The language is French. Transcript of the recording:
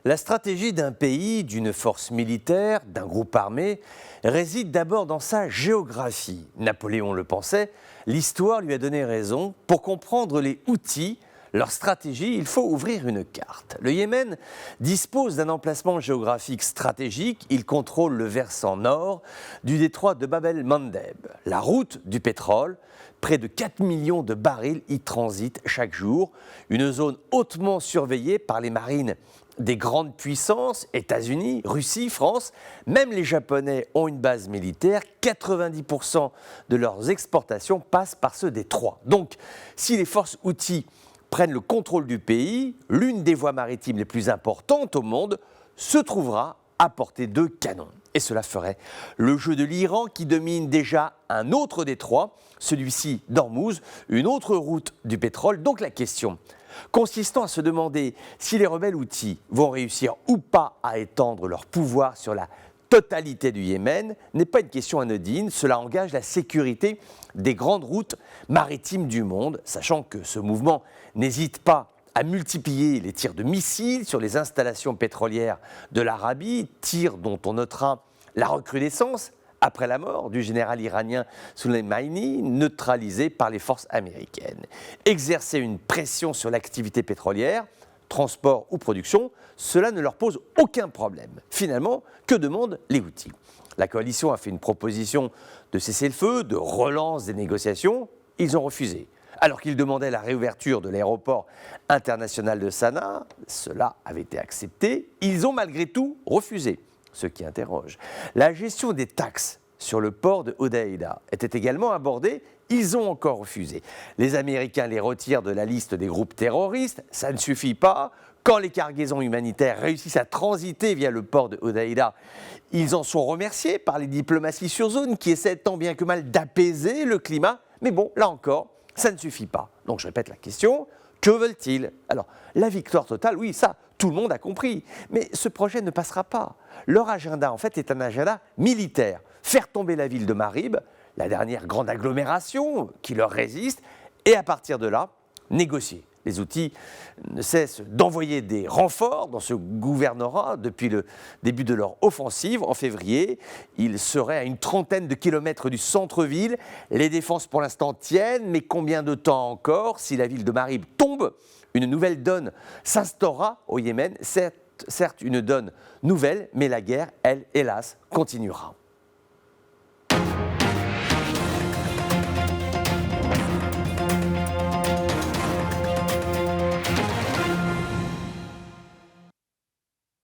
La stratégie d'un pays, d'une force militaire, d'un groupe armé, réside d'abord dans sa géographie. Napoléon le pensait, l'histoire lui a donné raison. Pour comprendre les Houthis, leur stratégie, il faut ouvrir une carte. Le Yémen dispose d'un emplacement géographique stratégique. Il contrôle le versant nord du détroit de Bab el-Mandeb, la route du pétrole. Près de 4 millions de barils y transitent chaque jour. Une zone hautement surveillée par les marines des grandes puissances, États-Unis, Russie, France. Même les Japonais ont une base militaire. 90% de leurs exportations passent par ce détroit. Donc, si les forces Houthis prennent le contrôle du pays, l'une des voies maritimes les plus importantes au monde se trouvera à portée de canon. Et cela ferait le jeu de l'Iran qui domine déjà un autre détroit, celui-ci d'Ormuz, une autre route du pétrole. Donc la question consistant à se demander si les rebelles Houthis vont réussir ou pas à étendre leur pouvoir sur la totalité du Yémen n'est pas une question anodine. Cela engage la sécurité des grandes routes maritimes du monde, sachant que ce mouvement n'hésite pas à multiplier les tirs de missiles sur les installations pétrolières de l'Arabie, tirs dont on notera la recrudescence après la mort du général iranien Soleimani, neutralisé par les forces américaines. Exercer une pression sur l'activité pétrolière, transport ou production, cela ne leur pose aucun problème. Finalement, que demandent les Houthis ? La coalition a fait une proposition de cessez-le-feu, de relance des négociations. Ils ont refusé. Alors qu'ils demandaient la réouverture de l'aéroport international de Sanaa, cela avait été accepté. Ils ont malgré tout refusé, ce qui interroge. La gestion des taxes sur le port de Hodeïda était également abordée. Ils ont encore refusé. Les Américains les retirent de la liste des groupes terroristes. Ça ne suffit pas. Quand les cargaisons humanitaires réussissent à transiter via le port de Hodeïda, ils en sont remerciés par les diplomaties sur zone qui essaient tant bien que mal d'apaiser le climat. Mais bon, là encore, ça ne suffit pas. Donc je répète la question, que veulent-ils ? Alors, la victoire totale, oui, ça, tout le monde a compris. Mais ce projet ne passera pas. Leur agenda, en fait, est un agenda militaire. Faire tomber la ville de Marib, la dernière grande agglomération qui leur résiste, et à partir de là, négocier. Les Houthis ne cessent d'envoyer des renforts dans ce gouvernorat depuis le début de leur offensive. En février, ils seraient à une trentaine de kilomètres du centre-ville. Les défenses pour l'instant tiennent, mais combien de temps encore ? Si la ville de Marib tombe, une nouvelle donne s'instaurera au Yémen. Certes, une donne nouvelle, mais la guerre, elle, hélas, continuera.